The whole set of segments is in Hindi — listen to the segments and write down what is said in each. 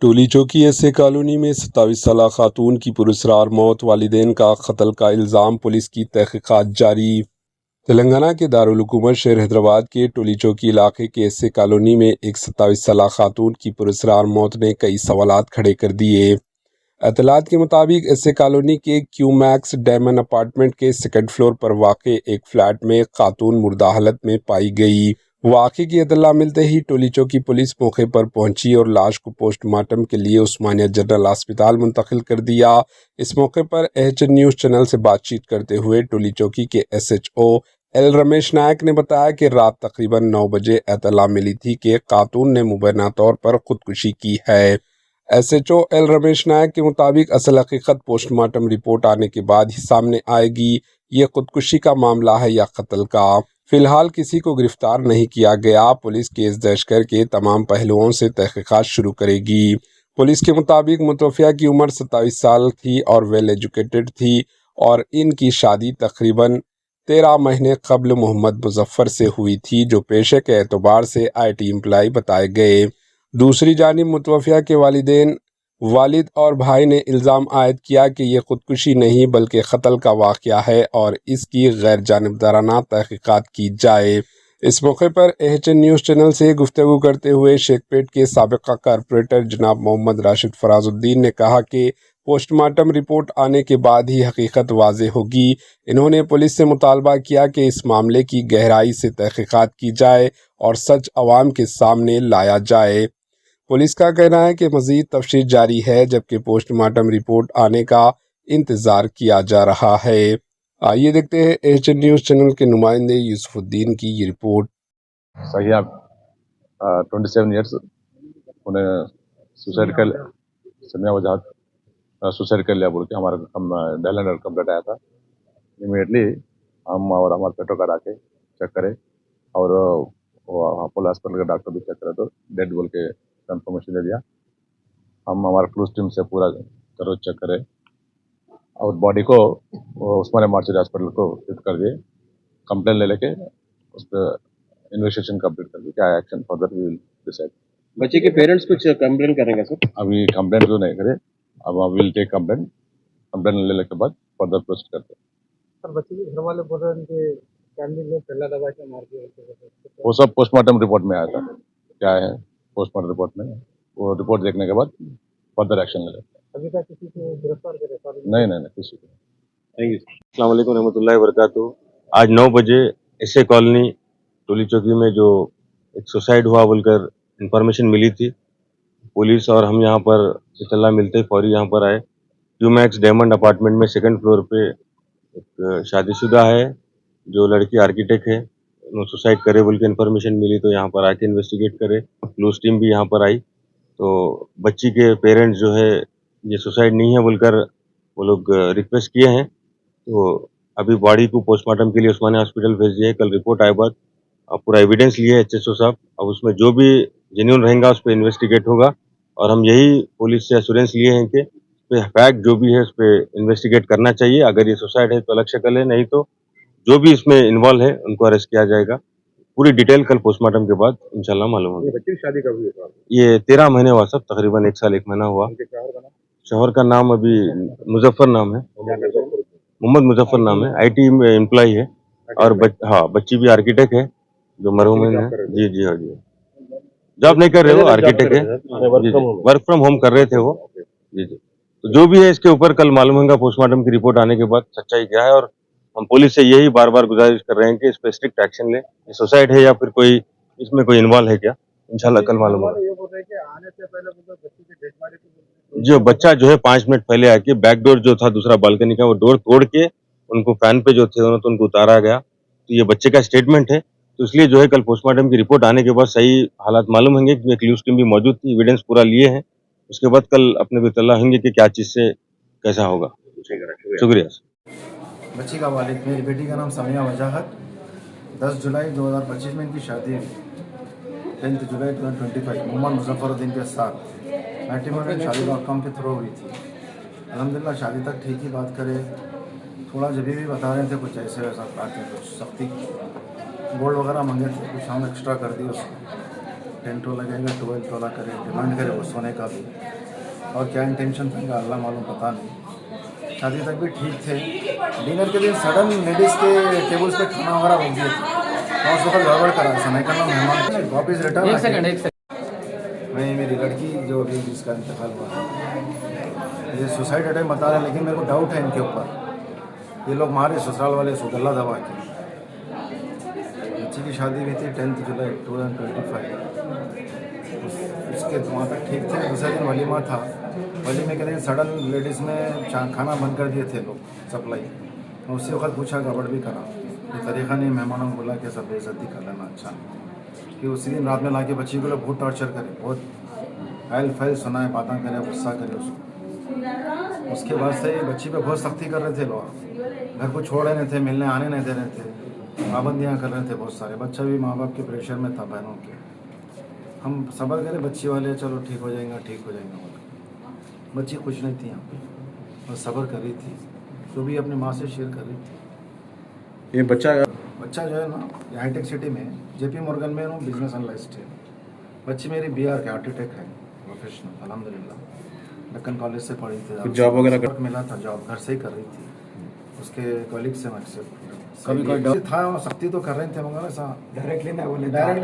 टोली चौकी एसए कॉलोनी में 27 साल खातून की पुरअसरार मौत, वालिदैन का कत्ल का इल्ज़ाम, पुलिस की तहकीकात जारी। तेलंगाना के दारुल हुकूमत शहर हैदराबाद के टोली चौकी इलाके के एसए कॉलोनी में एक 27 साल खातून की पुरअसरार मौत ने कई सवालात खड़े कर दिए। एतलात के मुताबिक एसए कॉलोनी के क्यू मैक्स डायमंड अपार्टमेंट के सेकंड फ्लोर पर वाक़ एक फ्लैट में खातून मुर्दा हालत में पाई गई। वाक़े की इत्तला मिलते ही टोली चौकी पुलिस मौके पर पहुंची और लाश को पोस्टमार्टम के लिए उस्मानिया जनरल अस्पताल मुंतकिल कर दिया। इस मौके पर एचएन न्यूज़ चैनल से बातचीत करते हुए टोली चौकी के एसएचओ एल रमेश नायक ने बताया कि रात तकरीबन 9 बजे इत्तला मिली थी कि खातून ने मुबैना तौर पर खुदकुशी की है। एसएचओ एल रमेश नायक के मुताबिक असल हकीकत पोस्टमार्टम रिपोर्ट आने के बाद ही सामने आएगी। ये खुदकुशी का मामला है या कत्ल का। फिलहाल किसी को गिरफ्तार नहीं किया गया। पुलिस केस दर्ज करके तमाम पहलुओं से तहकीकात शुरू करेगी। पुलिस के मुताबिक मुतवफ़िया की उम्र 27 साल थी और वेल एजुकेटेड थी और इनकी शादी तकरीबन 13 महीने कबल मोहम्मद मुजफ्फर से हुई थी, जो पेशे के एतबार से IT एम्प्लॉय बताए गए। दूसरी जानिब मुतवफ़िया के वालिदैन, वालिद और भाई ने इल्ज़ाम आयद किया कि यह खुदकुशी नहीं बल्कि कत्ल का वाक़या है और इसकी गैर जानिबदाराना तहकीकात की जाए। इस मौके पर एचएन न्यूज़ चैनल से गुफ्तगू करते हुए शेखपेट के साबिक़ा कारपोरेटर जनाब मोहम्मद राशिद फराजुद्दीन ने कहा कि पोस्टमार्टम रिपोर्ट आने के बाद ही हकीकत वाज़े होगी। इन्होंने पुलिस से मुतालबा किया कि इस मामले की गहराई से तहकीकात की जाए और सच अवाम के सामने लाया जाए। पुलिस का कहना है कि मज़ीद तफ्तीश जारी है, जबकि पोस्टमार्टम रिपोर्ट आने का इंतज़ार किया जा रहा है। आइए देखते हैं एचएन न्यूज़ चैनल के नुमाइंदे यूसुफुद्दीन की ये रिपोर्ट। सही आप 27 ईयर्स उन्हें सुसाइड कर समिया वजाहत सुसाइड कर लिया बोल के हमारा डायलैंड कंप्लेंट आया था। इमीडिएटली हम और हमारे पेट्रोल कार्ड आके चेक करे और अपोलो हॉस्पिटल के डॉक्टर भी चेक करे तो डेड बोल के कंफर्मेशन दे दिया। हम हमारे क्लूज टीम से पूरा जरूर चेक करे और बॉडी को उस्मानिया मार्चरी हॉस्पिटल को शिफ्ट कर दिए। कंप्लेंट ले लेके उस पर इन्वेस्टिगेशन कंप्लीट कर दिए। क्या action further we will decide. बच्चे के पेरेंट्स कुछ कंप्लेंट करेंगे सर? अभी कंप्लेंट तो नहीं करे, अब विल टेक कंप्लेंट लेने के बाद फर्दर प्रोसीड करते हैं। सर बच्चे के घर वाले बोल रहे हैं कि फैमिली में पहला दबा के मार दिया, वो सब पोस्टमार्टम रिपोर्ट में आया था। क्या है पोस्टमार्टम रिपोर्ट में, वो रिपोर्ट देखने के बाद फर्दर एक्शन ले लेते हैं। अभी तक किसी को गिरफ्तार करे? नहीं किसी को। Thank you. अस्सलाम वालेकुम रहमतुल्लाहि व बरकातुहू। आज 9 बजे एसए कॉलोनी टोली चौकी में जो एक सुसाइड हुआ बोलकर इंफॉर्मेशन मिली थी, पुलिस और हम यहाँ पर इत्तला मिलते ही फौरी यहाँ पर आए। क्यू मैक्स डायमंड अपार्टमेंट में सेकंड फ्लोर पे एक शादीशुदा है जो लड़की आर्किटेक्ट है, उन्होंने सुसाइड करे बोल के इन्फॉर्मेशन मिली तो यहाँ पर आके इन्वेस्टिगेट करे। क्लूज टीम भी यहाँ पर आई तो बच्ची के पेरेंट्स जो है ये सुसाइड नहीं है बोलकर वो लोग रिक्वेस्ट किए हैं। तो अभी बॉडी को पोस्टमार्टम के लिए उस्मानिया हॉस्पिटल भेज दिए। कल रिपोर्ट आए बाद अब पूरा एविडेंस लिए एचएसओ साहब, अब उसमें जो भी जेन्युइन रहेगा उस पर इन्वेस्टिगेट होगा और हम यही पुलिस से एश्योरेंस लिए हैं कि फैक्ट जो भी है उस पर इन्वेस्टिगेट करना चाहिए। अगर ये सुसाइड है तो अलग शक्ल है, नहीं तो जो भी इसमें इन्वॉल्व है उनको अरेस्ट किया जाएगा। पूरी डिटेल कल पोस्टमार्टम के बाद इंशाल्लाह मालूम होगी। बच्चे की शादी कब हुई है? ये 13 महीने हुआ सब, तकरीबन 1 साल 1 महीना हुआ। शोहर का नाम अभी मुजफ्फर नाम है, मोहम्मद मुजफ्फर नाम है, IT में एम्प्लॉय है और बच्ची भी आर्किटेक्ट है जो मरहूम है। जी हाँ जी, जॉब नहीं कर रहे हो, आर्किटेक्ट है, वर्क फ्रॉम होम कर रहे थे वो। जी। तो जो भी है इसके ऊपर कल मालूम होगा पोस्टमार्टम की रिपोर्ट आने के बाद सच्चाई क्या है। और हम पुलिस से यही बार बार गुजारिश कर रहे हैं कि इस पर स्ट्रिक्ट एक्शन ले। ये सुसाइड है या फिर कोई इसमें कोई इन्वॉल्व है क्या, इंशाल्लाह कल मालूम होगा। जो बच्चा जो है 5 मिनट पहले आके बैक डोर जो था दूसरा बालकनी का वो डोर तोड़ के उनको फैन पे जो थे तो उनको उतारा गया। तो ये बच्चे का स्टेटमेंट है, तो इसलिए जो है कल पोस्टमार्टम की रिपोर्ट आने के बाद सही हालात मालूम होंगे। क्योंकि क्लूज टीम भी मौजूद थी, एविडेंस पूरा लिए हैं। उसके बाद कल अपने को इत्तला होंगे कि क्या चीज़ से कैसा होगा। शुक्रिया। बच्ची का वालिद, मेरी बेटी का नाम समिया वजाहत, 10 जुलाई 2025 में इनकी शादी हुई। 10 जुलाई 2025 मोहम्मद मुजफ्फरुद्दीन के साथ मैट्रिमोनियल शादी.com के थ्रू हुई थी। अल्हम्दुलिल्लाह शादी तक ठीक ही बात करे, थोड़ा जब भी बता रहे थे कुछ ऐसे वैसा बात है, कुछ सख्ती गोल्ड वगैरह मंगे थे, कुछ हम एक्स्ट्रा कर दिए उसको। 10 तोला लगेगा 12 तोला करे, डिमांड करे वो सोने का भी। और क्या इंटेंशन था इनका अल्लाह मालूम, पता नहीं। शादी तक भी ठीक थे, डिनर के दिन सडन लेडीज़ के टेबल्स पे खाना वगैरह रोक दिए थे और उस वक्त गड़बड़ करा, समय करना मेहमान वापिस रिटर्न। एक सेकंड मैं मेरी लड़की जो अभी जिसका इंतकाल हुआ, ये सुसाइड अटैक बता रहे हैं, लेकिन मेरे को डाउट है इनके ऊपर। ये लोग मारे ससुराल वाले गला दबा के। बच्ची की शादी हुई थी 10 जुलाई 2025। उसके वहाँ तक ठीक थे, दूसरे दिन वलीमा था। वलीमे के दिन सडन लेडीज़ में खाना बंद कर दिए थे लोग सप्लाई। मैं उसी वक्त पूछा, गड़बड़ भी करा, ये तरीक़ा नहीं मेहमानों को बोला कि सब बेइज्जती कर लेना अच्छा कि उसी दिन रात में ला के बच्ची को लोग बहुत टॉर्चर करे, बहुत फैल फैल सुनाए, बातें करे, गुस्सा करे उसको। उसके बाद से बच्ची पे बहुत सख्ती कर रहे थे लोग, घर को छोड़ रहे थे, मिलने आने नहीं दे रहे थे, पाबंदियाँ कर रहे थे बहुत सारे। बच्चा भी माँ बाप के प्रेशर में था, बहनों के। हम सब्र करें बच्ची वाले, चलो ठीक हो जाएगा ठीक हो जाएगा बोल। बच्ची खुश नहीं थी यहाँ पे और सब्र कर रही थी, जो भी अपनी माँ से शेयर कर रही थी। ये बच्चा बच्चा जो है ना, हाईटेक सिटी में जेपी मॉर्गन में हूँ, बिजनेस एनालिस्ट है। बच्ची मेरी BR के आर्किटेक्ट है, प्रोफेशनल अल्हम्दुलिल्लाह। डक्कन कॉलेज से पढ़ी थी, कुछ जॉब वगैरह वर्क मिला था, जॉब घर से ही कर रही थी। उसके कॉलीग से मैं कभी कोई था, सख्ती तो कर रहे थे मगर ऐसा डायरेक्टली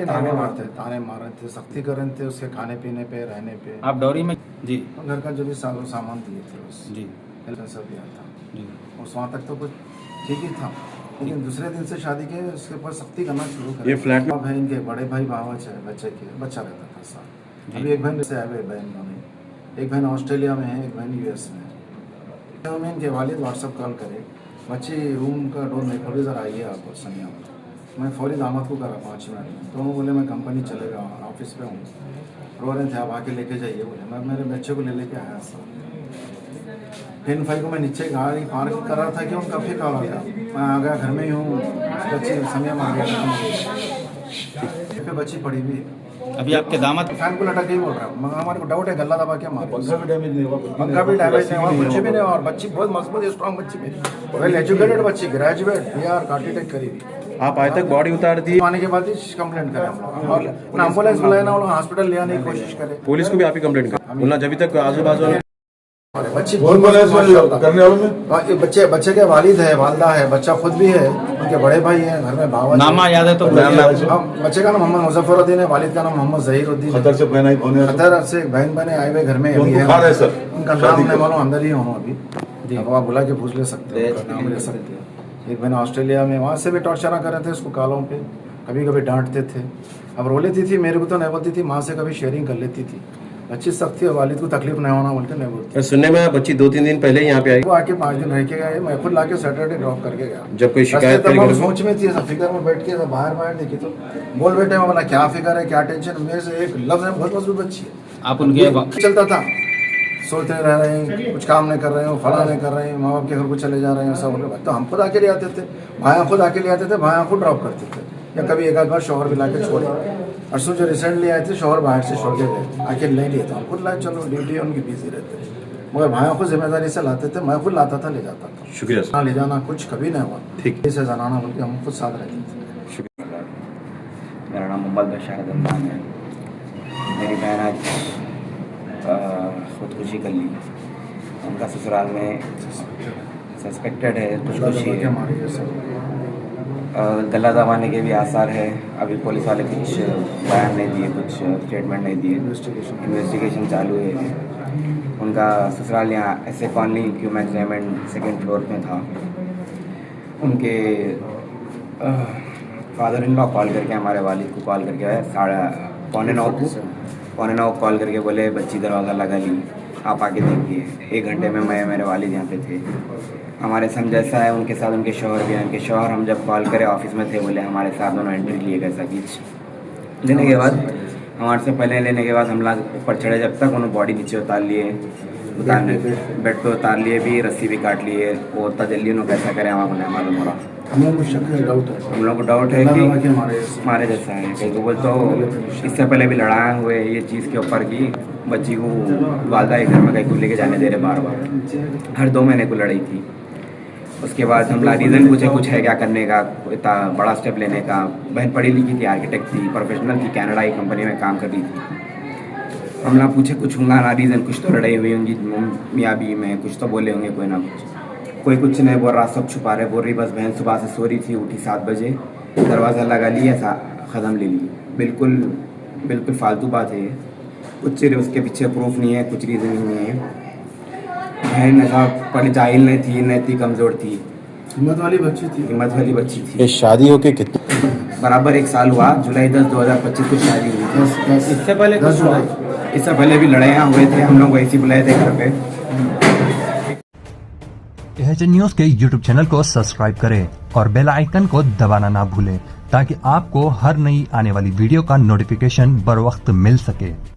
ताने मारते, ताने मार रहे थे, सख्ती कर रहे थे उसके खाने पीने पे, रहने पे। आप डॉरी में जी घर का जो भी सामान दिए थे बस, जी सब दिया था जी उस वहाँ तक तो कुछ ठीक ही था। लेकिन दूसरे दिन से शादी के उसके ऊपर सख्ती करना शुरू कर। ये फ्लैट अब है इनके बड़े भाई भावच है, बच्चे के बच्चा रहता था साथ। अभी एक बहन से आए हुए बहन दोनों, एक बहन ऑस्ट्रेलिया में है, एक बहन US में है। हमें इनके वालिद व्हाट्सअप कॉल करे, बच्ची रूम का डोर नहीं खोले, ज़रा आइए आप सनिया। मैं फौरी दामाद को करा 5 मिनट में, तो वो बोले मैं कंपनी चलेगा, ऑफिस पे हूँ, रो रहे थे, आप आके लेके जाइए बोले। मैं मेरे बच्चे को ले लेके आया सर। 10-5 को मैं नीचे गाड़ी पार्क कर रहा था कि उनका फिर कॉल आ गया, मैं आ गया, घर में ही हूँ, बच्ची समय मांग गया, बच्ची पड़ी हुई है। अभी आपके दामाद फैन को लटक के बोल रहा हूँ, हमारे को डाउट है गला दबा के मारे। पंखा भी डैमेज नहीं हुआ, कुछ भी नहीं हुआ, और बच्ची बहुत मजबूत है, स्ट्रॉन्ग बच्ची मेरी, वेल एजुकेटेड बच्ची, ग्रेजुएट BR आर्किटेक्ट करी हुई। आप आज तक बॉडी उतार दी, आने के बाद ही कंप्लेंट करें हम लोग, और एम्बुलेंस बुलाए ना, हॉस्पिटल ले आने की कोशिश करें। पुलिस को भी आप ही कंप्लेंट कर बोलना, जब तक आजू बाजू बच्ची बहुत करने वालों में बच्चे के वालिद है, वालदा है, बच्चा खुद भी है, उनके बड़े भाई हैं, घर में बाबा नामा याद है तो बच्चे का नाम मोहम्मद मुजफ्फरुद्दीन है, वालिद का नाम मोहम्मद ज़हीरुद्दीन है। खतर से बहन बने आए हुए घर में अभी है, उनका नाम नहीं मालूम, अंदर ही हूँ अभी, अब आप बुला के पूछ ले सकते हैं, नाम ले सकते हैं। एक बहन ऑस्ट्रेलिया में, वहाँ से भी टॉर्चर कर रहे थे उसको कॉलों पे, कभी कभी डांटते थे। अब रो लेती थी, मेरे को तो नहीं बोलती थी, माँ से कभी शेयरिंग कर लेती थी। अच्छी सख्त थी और वालिद को तकलीफ नहीं होना बोल के नहीं बोलती। सुनने में बच्ची 2-3 दिन पहले ही यहाँ पे आई, वो आके 5 दिन रह के गए, मैं खुद लाके सैटरडे ड्रॉप करके गया। जब कोई शिकायत तब हम सोच में थी, फिक्र में बैठ के बाहर देखी तो बोल बैठे, मैं बोला क्या फिक्र है, क्या टेंशन। मेरे से एक लफ्ज है, बहुत मजबूत बच्ची है। आप उनके चलता था, सोचते रह रहे हैं, कुछ काम नहीं कर रहे हैं, फला नहीं कर रहे हैं, माँ बाप के घर को चले जा रहे हैं, सब तो हम खुद आके ले आते थे, भाया खुद आके ले आते थे, भाया खुद ड्रॉप करते थे, या कभी एक आध बार शोहर भी ला के छोड़े। परसों जो रिसेंटली आए थे, शोहर बाहर से छोड़ के गए, आके नहीं लिए था, खुद लाए, चलो ड्यूटी उनकी बिजी रहते थे, मगर भाया खुद जिम्मेदारी से लाते थे, मैं खुद लाता था, ले जाता था। शुक्रिया सर। ले जाना कुछ कभी नहीं हुआ, ठीक इसे जनाना बोल के हम खुद साथ रहते थे। मेरा नाम मोहम्मद बशार अदनान है। मेरी बहन आज खुदकुशी कर ली, उनका ससुराल में सस्पेक्टेड है खुदकुशी है, गला दबाने के भी आसार है। अभी पुलिस वाले कुछ बयान नहीं दिए, कुछ स्टेटमेंट नहीं दिए, इन्वेस्टिगेशन चालू है। उनका ससुराल यहाँ ऐसे colony QMax diamond 2nd floor में था। उनके फादर इन लॉ कॉल करके हमारे वालिद को कॉल करके आया 8:45 कॉल करके बोले बच्ची दरवाज़ा लगा ली, आप आके देखिए। 1 घंटे में मैं मेरे वालिद यहाँ पे थे। हमारे समझ ऐसा है, उनके साथ उनके शौहर भी हैं। उनके शौहर हम जब कॉल करे ऑफिस में थे, बोले हमारे साथ दोनों एंट्री लिए गए सब लेने के बाद, हमारे से पहले लेने के बाद हम लोग ऊपर चढ़े, जब तक उन्होंने बॉडी नीचे उतार लिए, बेड पे उतार लिए भी, रस्सी भी काट लिए। वो उतना जल्दी उन्होंने कैसा करे हमारे को नहीं मालूम हो रहा। हम लोग को डाउट है कि हमारे जैसा है, कहीं को बोल तो इससे पहले भी लड़ाए हुए ये चीज़ के ऊपर की बच्ची को वालदा एक घर में कहीं को लेके जाने दे रहे बार बार, हर 2 महीने को लड़ाई थी। उसके बाद हमला रीज़न पूछे कुछ है क्या करने का, इतना बड़ा स्टेप लेने का। बहन पढ़ी लिखी थी, आर्किटेक्ट थी, प्रोफेशनल थी, कनाडा की कंपनी में काम कर रही थी। हमला पूछे कुछ होंगे ना रीज़न, कुछ तो लड़ाई हुई होंगी मियाँ भी में, कुछ तो बोले होंगे कोई ना कोई कुछ नहीं बोल रहा, सब छुपा रहे। बोल रही बस बहन सुबह से सो रही थी, उठी 7 बजे, दरवाज़ा लगा लिया, ख़त्म ले ली। बिल्कुल बिल्कुल फालतू बात है ये, कुछ उसके पीछे प्रूफ नहीं है, कुछ रीज़न नहीं है। बहन ऐसा पढ़ी जाहिल नहीं थी, नहीं थी, कमज़ोर थी, हिम्मत वाली बच्ची थी। हिम्मत वाली बच्ची थी। ये शादी होके कितने बराबर 1 साल हुआ, जुलाई 10, 2025 को शादी हुई थी। इससे पहले 10 जुलाई। इससे पहले भी लड़ाइयाँ हुए थे, हम लोग ऐसे बुलाए थे घर पे। एचएन न्यूज के यूट्यूब चैनल को सब्सक्राइब करें और बेल आइकन को दबाना ना भूलें ताकि आपको हर नई आने वाली वीडियो का नोटिफिकेशन बर वक्त मिल सके।